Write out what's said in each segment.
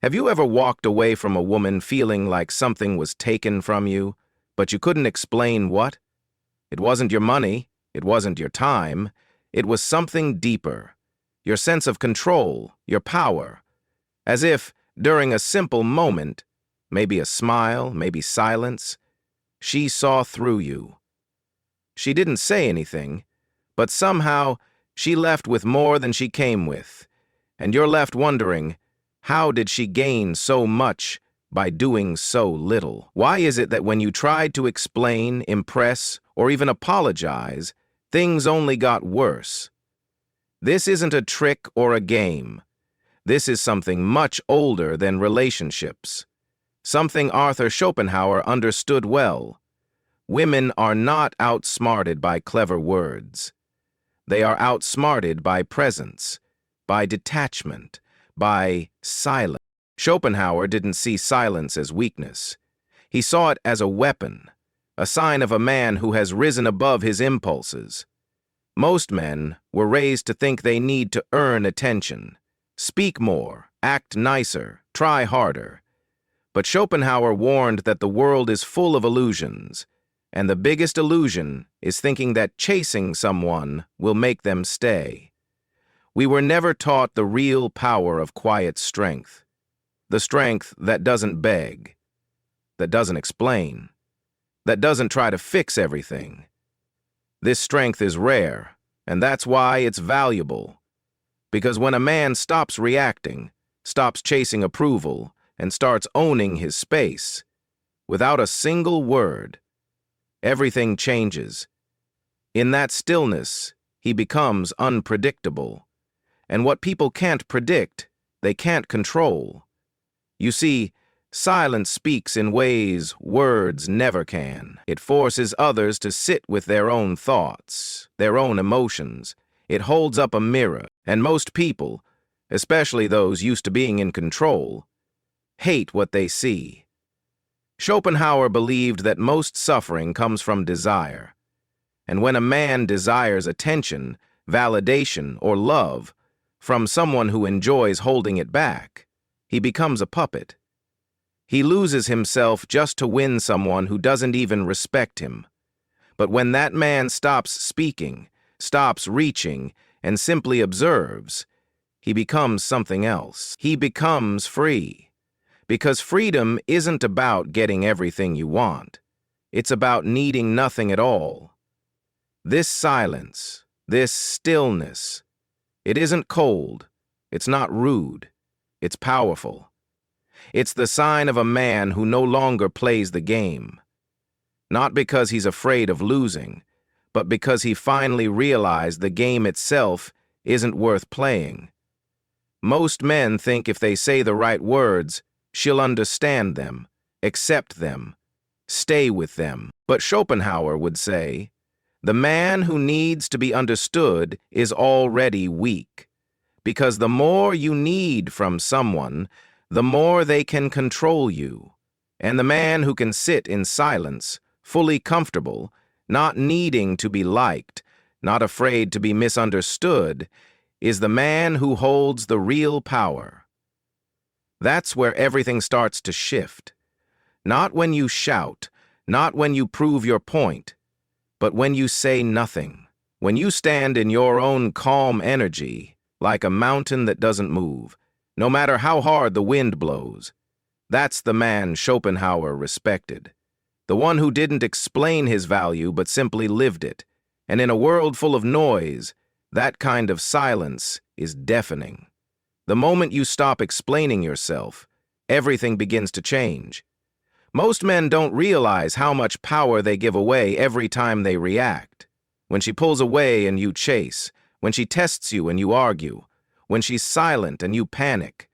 Have you ever walked away from a woman feeling like something was taken from you, but you couldn't explain what? It wasn't your money, it wasn't your time, it was something deeper. Your sense of control, your power. As if, during a simple moment, maybe a smile, maybe silence, she saw through you. She didn't say anything, but somehow she left with more than she came with, and you're left wondering, how did she gain so much by doing so little? Why is it that when you tried to explain, impress, or even apologize, things only got worse? This isn't a trick or a game. This is something much older than relationships. Something Arthur Schopenhauer understood well. Women are not outsmarted by clever words. They are outsmarted by presence, by detachment, by silence. Schopenhauer didn't see silence as weakness. He saw it as a weapon, a sign of a man who has risen above his impulses. Most men were raised to think they need to earn attention, speak more, act nicer, try harder. But Schopenhauer warned that the world is full of illusions, and the biggest illusion is thinking that chasing someone will make them stay. We were never taught the real power of quiet strength, the strength that doesn't beg, that doesn't explain, that doesn't try to fix everything. This strength is rare, and that's why it's valuable. Because when a man stops reacting, stops chasing approval, and starts owning his space, without a single word, everything changes. In that stillness, he becomes unpredictable. And what people can't predict, they can't control. You see, silence speaks in ways words never can. It forces others to sit with their own thoughts, their own emotions. It holds up a mirror, and most people, especially those used to being in control, hate what they see. Schopenhauer believed that most suffering comes from desire. And when a man desires attention, validation, or love from someone who enjoys holding it back, he becomes a puppet. He loses himself just to win someone who doesn't even respect him. But when that man stops speaking, stops reaching, and simply observes, he becomes something else. He becomes free. Because freedom isn't about getting everything you want. It's about needing nothing at all. This silence, this stillness, it isn't cold, it's not rude, it's powerful. It's the sign of a man who no longer plays the game. Not because he's afraid of losing, but because he finally realized the game itself isn't worth playing. Most men think if they say the right words, she'll understand them, accept them, stay with them. But Schopenhauer would say, the man who needs to be understood is already weak, because the more you need from someone, the more they can control you. And the man who can sit in silence, fully comfortable, not needing to be liked, not afraid to be misunderstood, is the man who holds the real power. That's where everything starts to shift. Not when you shout, not when you prove your point, but when you say nothing, when you stand in your own calm energy, like a mountain that doesn't move, no matter how hard the wind blows. That's the man Schopenhauer respected, the one who didn't explain his value but simply lived it. And in a world full of noise, that kind of silence is deafening. The moment you stop explaining yourself, everything begins to change. Most men don't realize how much power they give away every time they react. When she pulls away and you chase, when she tests you and you argue, when she's silent and you panic,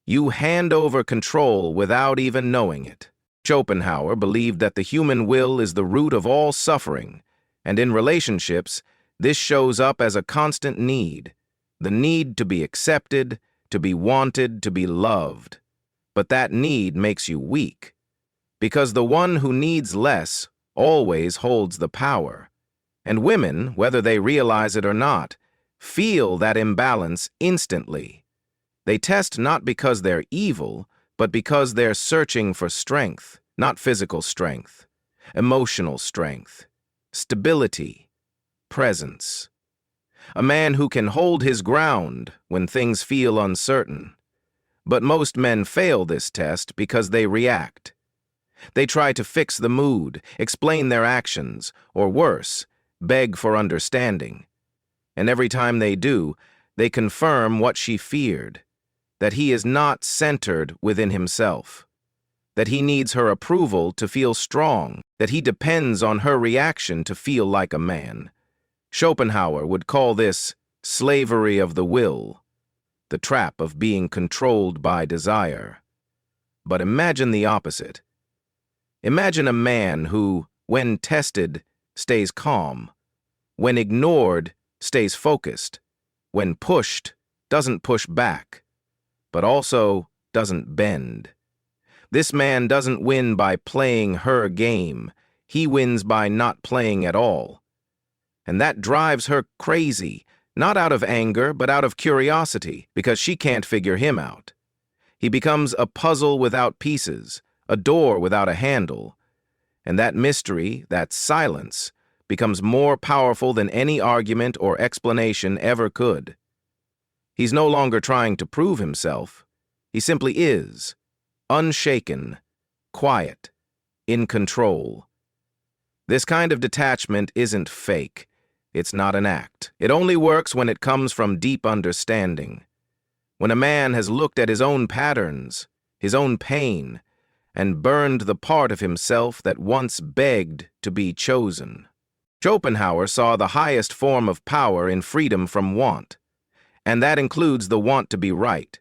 you hand over control without even knowing it. Schopenhauer believed that the human will is the root of all suffering, and in relationships, this shows up as a constant need, the need to be accepted, to be wanted, to be loved. But that need makes you weak. Because the one who needs less always holds the power. And women, whether they realize it or not, feel that imbalance instantly. They test not because they're evil, but because they're searching for strength, not physical strength, emotional strength, stability, presence. A man who can hold his ground when things feel uncertain. But most men fail this test because they react. They try to fix the mood, explain their actions, or worse, beg for understanding. And every time they do, they confirm what she feared, that he is not centered within himself, that he needs her approval to feel strong, that he depends on her reaction to feel like a man. Schopenhauer would call this slavery of the will, the trap of being controlled by desire. But imagine the opposite. Imagine a man who, when tested, stays calm, when ignored, stays focused, when pushed, doesn't push back, but also doesn't bend. This man doesn't win by playing her game. He wins by not playing at all. And that drives her crazy, not out of anger, but out of curiosity, because she can't figure him out. He becomes a puzzle without pieces, a door without a handle. And that mystery, that silence, becomes more powerful than any argument or explanation ever could. He's no longer trying to prove himself. He simply is, unshaken, quiet, in control. This kind of detachment isn't fake. It's not an act. It only works when it comes from deep understanding. When a man has looked at his own patterns, his own pain, and burned the part of himself that once begged to be chosen. Schopenhauer saw the highest form of power in freedom from want, and that includes the want to be right,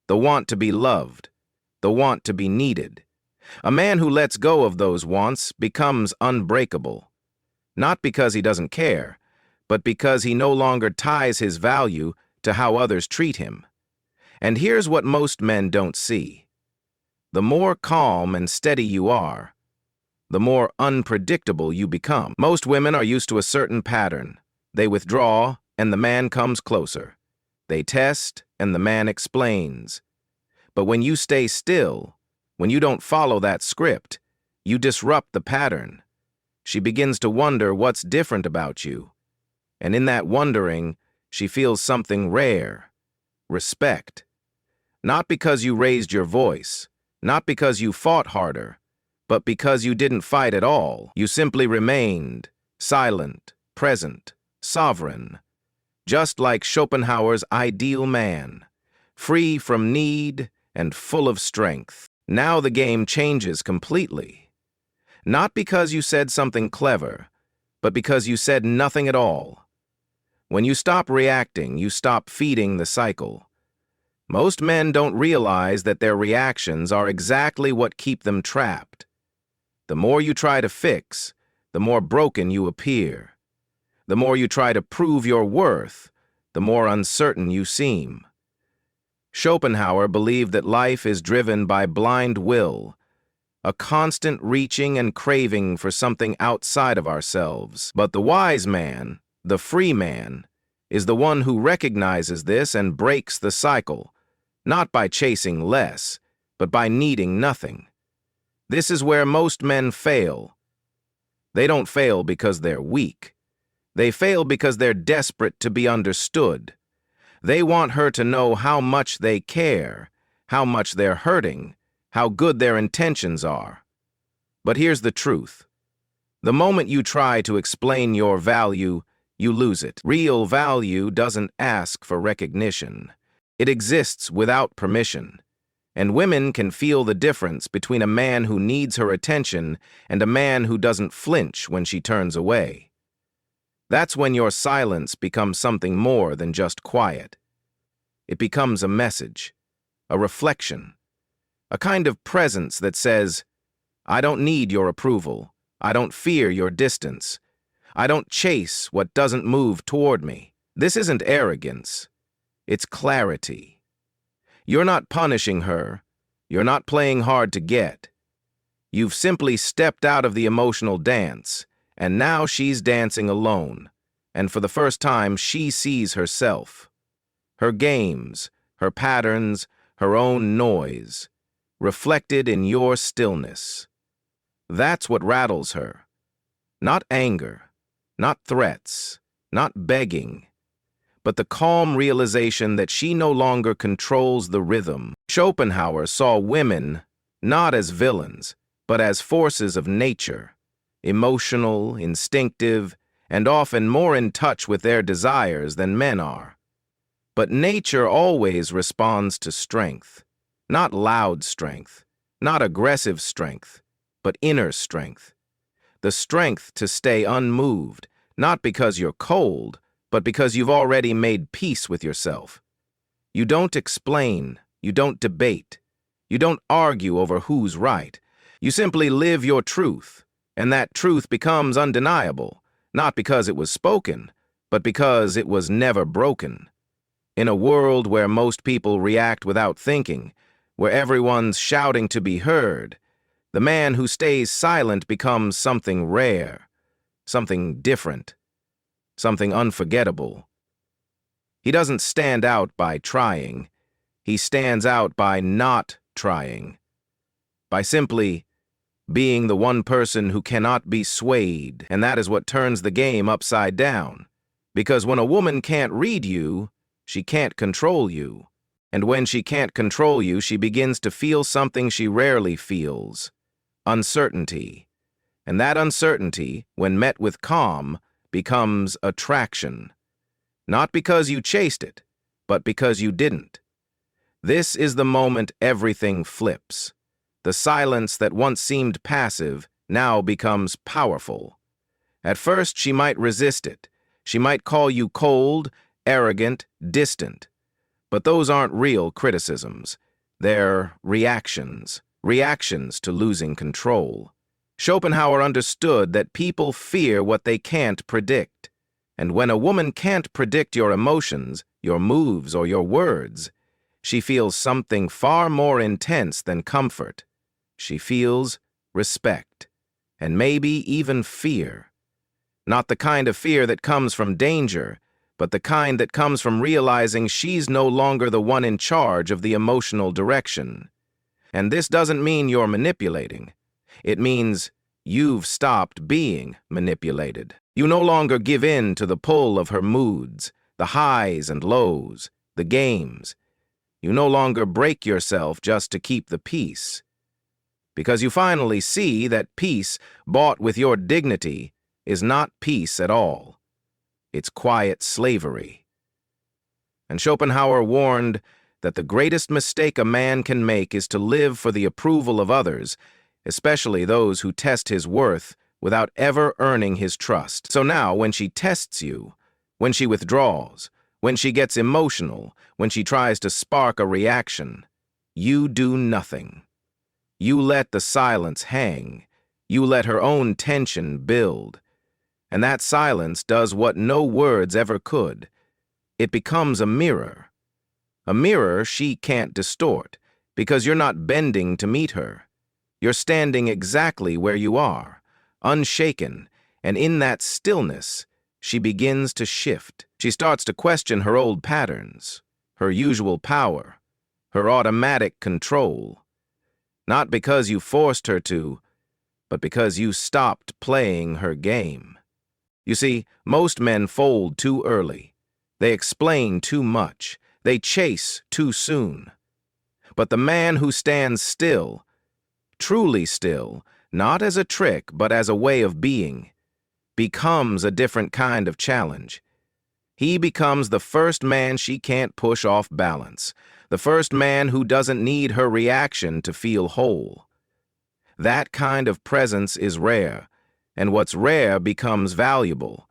the want to be loved, the want to be needed. A man who lets go of those wants becomes unbreakable, not because he doesn't care, but because he no longer ties his value to how others treat him. And here's what most men don't see. The more calm and steady you are, the more unpredictable you become. Most women are used to a certain pattern. They withdraw, and the man comes closer. They test, and the man explains. But when you stay still, when you don't follow that script, you disrupt the pattern. She begins to wonder what's different about you. And in that wondering, she feels something rare, respect. Not because you raised your voice, not because you fought harder, but because you didn't fight at all. You simply remained, silent, present, sovereign, just like Schopenhauer's ideal man, free from need and full of strength. Now the game changes completely. Not because you said something clever, but because you said nothing at all. When you stop reacting, you stop feeding the cycle. Most men don't realize that their reactions are exactly what keep them trapped. The more you try to fix, the more broken you appear. The more you try to prove your worth, the more uncertain you seem. Schopenhauer believed that life is driven by blind will, a constant reaching and craving for something outside of ourselves. But the wise man, the free man, is the one who recognizes this and breaks the cycle, not by chasing less, but by needing nothing. This is where most men fail. They don't fail because they're weak. They fail because they're desperate to be understood. They want her to know how much they care, how much they're hurting, how good their intentions are. But here's the truth. The moment you try to explain your value, you lose it. Real value doesn't ask for recognition. It exists without permission. And women can feel the difference between a man who needs her attention and a man who doesn't flinch when she turns away. That's when your silence becomes something more than just quiet. It becomes a message, a reflection, a kind of presence that says, I don't need your approval. I don't fear your distance. I don't chase what doesn't move toward me. This isn't arrogance. It's clarity. You're not punishing her. You're not playing hard to get. You've simply stepped out of the emotional dance, and now she's dancing alone. And for the first time, she sees herself. Her games, her patterns, her own noise, reflected in your stillness. That's what rattles her. Not anger, not threats, not begging, but the calm realization that she no longer controls the rhythm. Schopenhauer saw women not as villains, but as forces of nature, emotional, instinctive, and often more in touch with their desires than men are. But nature always responds to strength, not loud strength, not aggressive strength, but inner strength. The strength to stay unmoved, not because you're cold, but because you've already made peace with yourself. You don't explain, you don't debate, you don't argue over who's right. You simply live your truth, and that truth becomes undeniable, not because it was spoken, but because it was never broken. In a world where most people react without thinking, where everyone's shouting to be heard, the man who stays silent becomes something rare, something different, something unforgettable. He doesn't stand out by trying. He stands out by not trying, by simply being the one person who cannot be swayed, and that is what turns the game upside down. Because when a woman can't read you, she can't control you. And when she can't control you, she begins to feel something she rarely feels: uncertainty. And that uncertainty, when met with calm, becomes attraction. Not because you chased it, but because you didn't. This is the moment everything flips. The silence that once seemed passive now becomes powerful. At first, she might resist it. She might call you cold, arrogant, distant. But those aren't real criticisms. They're reactions to losing control. Schopenhauer understood that people fear what they can't predict. And when a woman can't predict your emotions, your moves, or your words, she feels something far more intense than comfort. She feels respect, and maybe even fear. Not the kind of fear that comes from danger, but the kind that comes from realizing she's no longer the one in charge of the emotional direction. And this doesn't mean you're manipulating. It means you've stopped being manipulated. You no longer give in to the pull of her moods, the highs and lows, the games. You no longer break yourself just to keep the peace. Because you finally see that peace bought with your dignity is not peace at all. It's quiet slavery. And Schopenhauer warned that the greatest mistake a man can make is to live for the approval of others, especially those who test his worth without ever earning his trust. So now, when she tests you, when she withdraws, when she gets emotional, when she tries to spark a reaction, you do nothing. You let the silence hang. You let her own tension build. And that silence does what no words ever could. It becomes a mirror. A mirror she can't distort, because you're not bending to meet her. You're standing exactly where you are, unshaken, and in that stillness, she begins to shift. She starts to question her old patterns, her usual power, her automatic control. Not because you forced her to, but because you stopped playing her game. You see, most men fold too early. They explain too much. They chase too soon. But the man who stands still, truly still, not as a trick but as a way of being, becomes a different kind of challenge. He becomes the first man she can't push off balance, the first man who doesn't need her reaction to feel whole. That kind of presence is rare, and what's rare becomes valuable,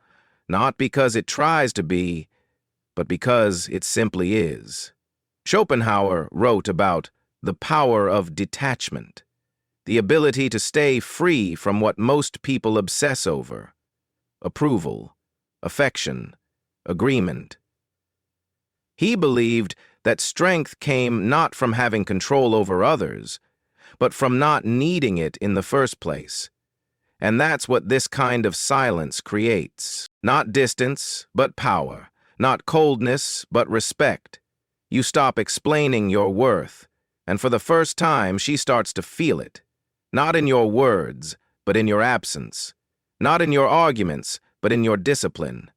not because it tries to be, but because it simply is. Schopenhauer wrote about the power of detachment, the ability to stay free from what most people obsess over: approval, affection, agreement. He believed that strength came not from having control over others, but from not needing it in the first place. And that's what this kind of silence creates. Not distance, but power. Not coldness, but respect. You stop explaining your worth, and for the first time, she starts to feel it. Not in your words, but in your absence. Not in your arguments, but in your discipline.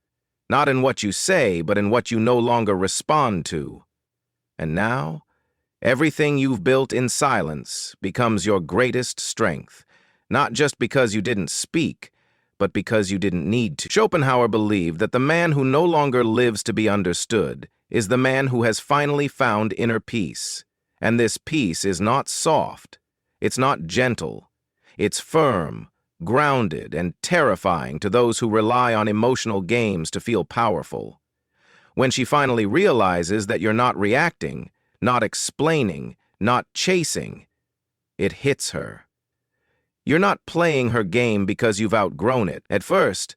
Not in what you say, but in what you no longer respond to. And now, everything you've built in silence becomes your greatest strength, not just because you didn't speak, but because you didn't need to. Schopenhauer believed that the man who no longer lives to be understood is the man who has finally found inner peace. And this peace is not soft, it's not gentle, it's firm, grounded, and terrifying to those who rely on emotional games to feel powerful. When she finally realizes that you're not reacting, not explaining, not chasing, it hits her. You're not playing her game because you've outgrown it. At first,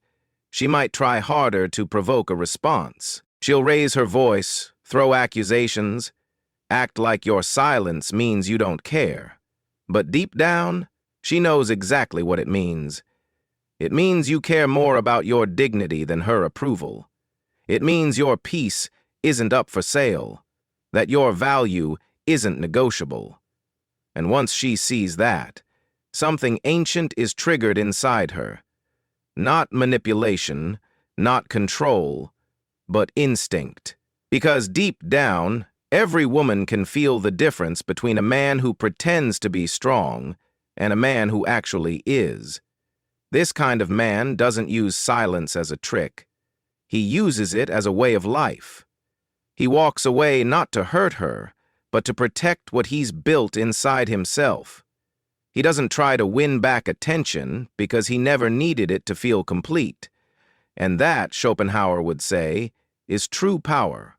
she might try harder to provoke a response. She'll raise her voice, throw accusations, act like your silence means you don't care. But deep down, she knows exactly what it means. It means you care more about your dignity than her approval. It means your peace isn't up for sale, that your value isn't negotiable. And once she sees that, something ancient is triggered inside her. Not manipulation, not control, but instinct. Because deep down, every woman can feel the difference between a man who pretends to be strong and a man who actually is. This kind of man doesn't use silence as a trick. He uses it as a way of life. He walks away not to hurt her, but to protect what he's built inside himself. He doesn't try to win back attention because he never needed it to feel complete. And that, Schopenhauer would say, is true power.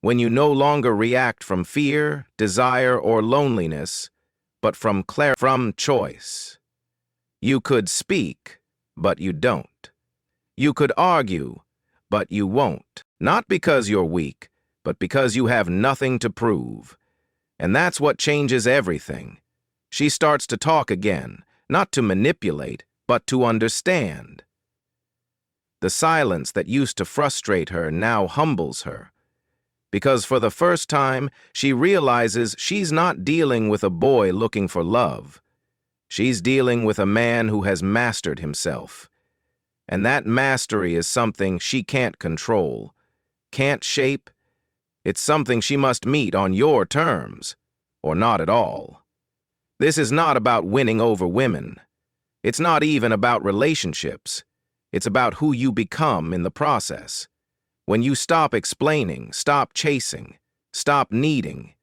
When you no longer react from fear, desire, or loneliness, but from choice. You could speak, but you don't. You could argue, but you won't. Not because you're weak, but because you have nothing to prove. And that's what changes everything. She starts to talk again, not to manipulate, but to understand. The silence that used to frustrate her now humbles her. Because for the first time, she realizes she's not dealing with a boy looking for love. She's dealing with a man who has mastered himself. And that mastery is something she can't control, can't shape. It's something she must meet on your terms, or not at all. This is not about winning over women. It's not even about relationships. It's about who you become in the process. When you stop explaining, stop chasing, stop needing,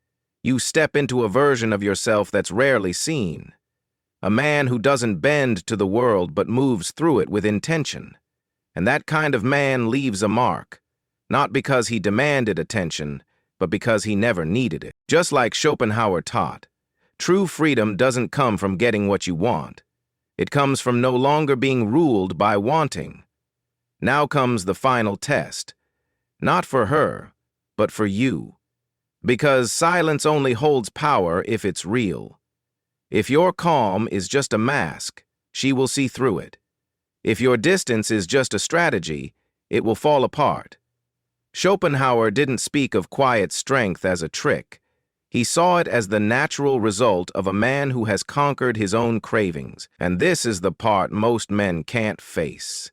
you step into a version of yourself that's rarely seen. A man who doesn't bend to the world but moves through it with intention. And that kind of man leaves a mark, not because he demanded attention, but because he never needed it. Just like Schopenhauer taught, true freedom doesn't come from getting what you want. It comes from no longer being ruled by wanting. Now comes the final test. Not for her, but for you. Because silence only holds power if it's real. If your calm is just a mask, she will see through it. If your distance is just a strategy, it will fall apart. Schopenhauer didn't speak of quiet strength as a trick. He saw it as the natural result of a man who has conquered his own cravings. And this is the part most men can't face.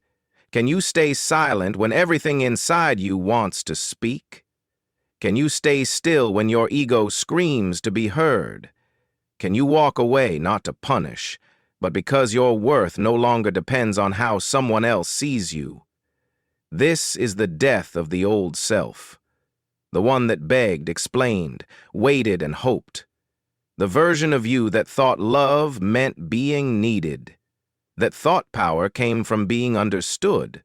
Can you stay silent when everything inside you wants to speak? Can you stay still when your ego screams to be heard? Can you walk away not to punish, but because your worth no longer depends on how someone else sees you? This is the death of the old self. The one that begged, explained, waited, and hoped. The version of you that thought love meant being needed. That thought power came from being understood.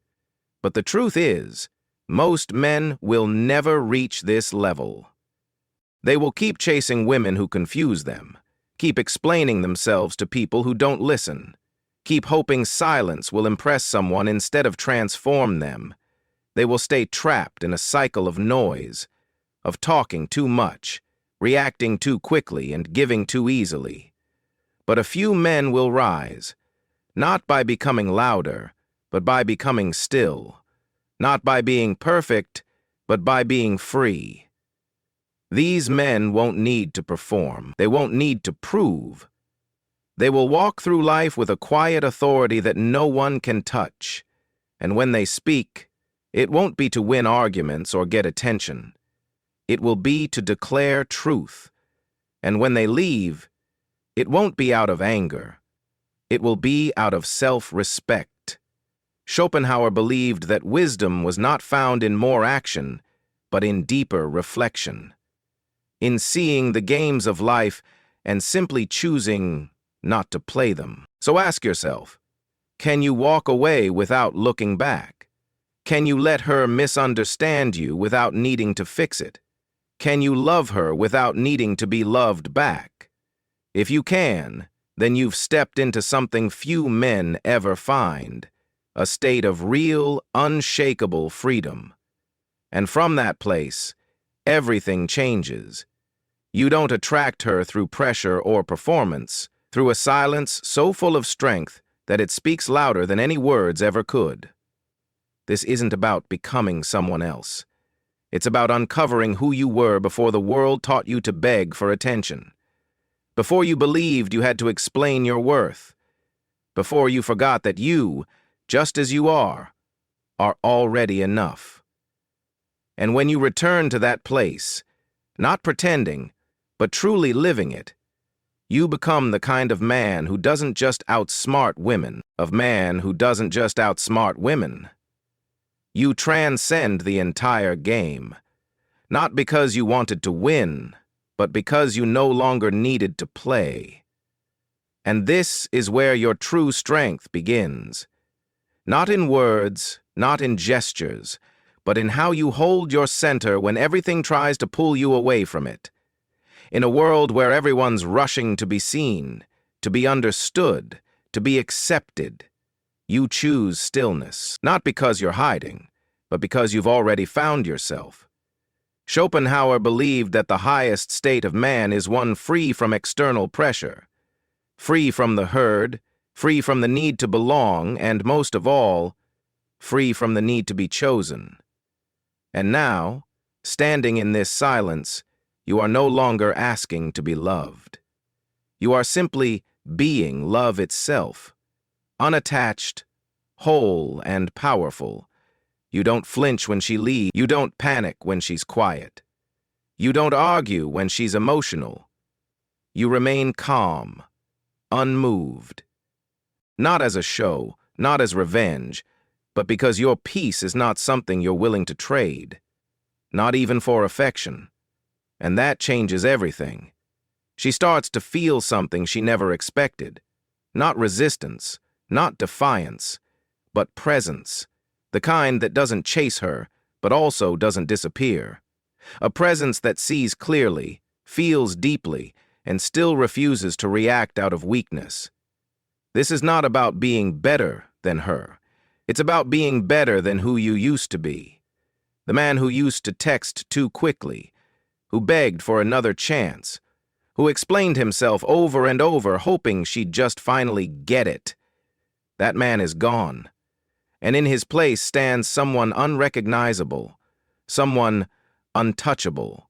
But the truth is, most men will never reach this level. They will keep chasing women who confuse them, keep explaining themselves to people who don't listen, keep hoping silence will impress someone instead of transform them. They will stay trapped in a cycle of noise, of talking too much, reacting too quickly, and giving too easily. But a few men will rise, not by becoming louder, but by becoming still. Not by being perfect, but by being free. These men won't need to perform. They won't need to prove. They will walk through life with a quiet authority that no one can touch. And when they speak, it won't be to win arguments or get attention. It will be to declare truth. And when they leave, it won't be out of anger. It will be out of self-respect. Schopenhauer believed that wisdom was not found in more action, but in deeper reflection. In seeing the games of life and simply choosing not to play them. So ask yourself, can you walk away without looking back? Can you let her misunderstand you without needing to fix it? Can you love her without needing to be loved back? If you can, then you've stepped into something few men ever find, a state of real, unshakable freedom. And from that place, everything changes. You don't attract her through pressure or performance, through a silence so full of strength that it speaks louder than any words ever could. This isn't about becoming someone else. It's about uncovering who you were before the world taught you to beg for attention. Before you believed you had to explain your worth. Before you forgot that you, just as you are already enough. And when you return to that place, not pretending, but truly living it, you become the kind of man who doesn't just outsmart women, You transcend the entire game, not because you wanted to win, but because you no longer needed to play. And this is where your true strength begins. Not in words, not in gestures, but in how you hold your center when everything tries to pull you away from it. In a world where everyone's rushing to be seen, to be understood, to be accepted, you choose stillness, not because you're hiding, but because you've already found yourself. Schopenhauer believed that the highest state of man is one free from external pressure, free from the herd, free from the need to belong, and most of all, free from the need to be chosen. And now, standing in this silence, you are no longer asking to be loved. You are simply being love itself, unattached, whole, and powerful. You don't flinch when she leaves. You don't panic when she's quiet. You don't argue when she's emotional. You remain calm, unmoved. Not as a show, not as revenge, but because your peace is not something you're willing to trade, not even for affection. And that changes everything. She starts to feel something she never expected. Not resistance, not defiance, but presence. The kind that doesn't chase her, but also doesn't disappear. A presence that sees clearly, feels deeply, and still refuses to react out of weakness. This is not about being better than her. It's about being better than who you used to be. The man who used to text too quickly, who begged for another chance, who explained himself over and over hoping she'd just finally get it. That man is gone, and in his place stands someone unrecognizable, someone untouchable,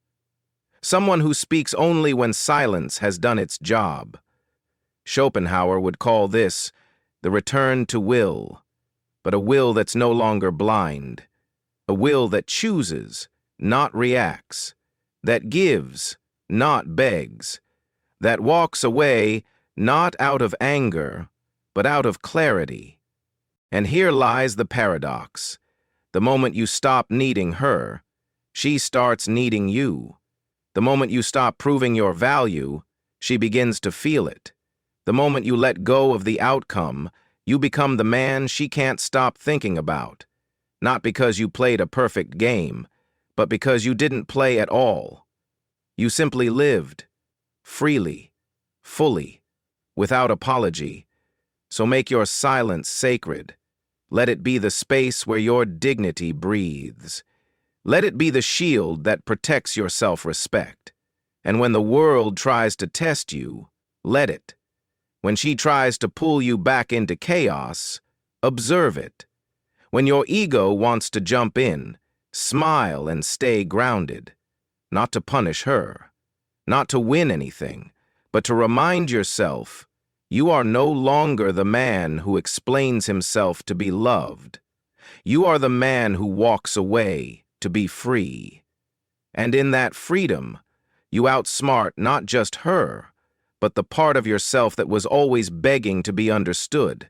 someone who speaks only when silence has done its job. Schopenhauer would call this the return to will, but a will that's no longer blind, a will that chooses, not reacts, that gives, not begs, that walks away not out of anger, but out of clarity. And here lies the paradox. The moment you stop needing her, she starts needing you. The moment you stop proving your value, she begins to feel it. The moment you let go of the outcome, you become the man she can't stop thinking about. Not because you played a perfect game, but because you didn't play at all. You simply lived, freely, fully, without apology. So make your silence sacred. Let it be the space where your dignity breathes. Let it be the shield that protects your self-respect. And when the world tries to test you, let it. When she tries to pull you back into chaos, observe it. When your ego wants to jump in, smile and stay grounded. not to punish her, not to win anything, but to remind yourself you are no longer the man who explains himself to be loved. You are the man who walks away to be free. And in that freedom, you outsmart not just her, but the part of yourself that was always begging to be understood.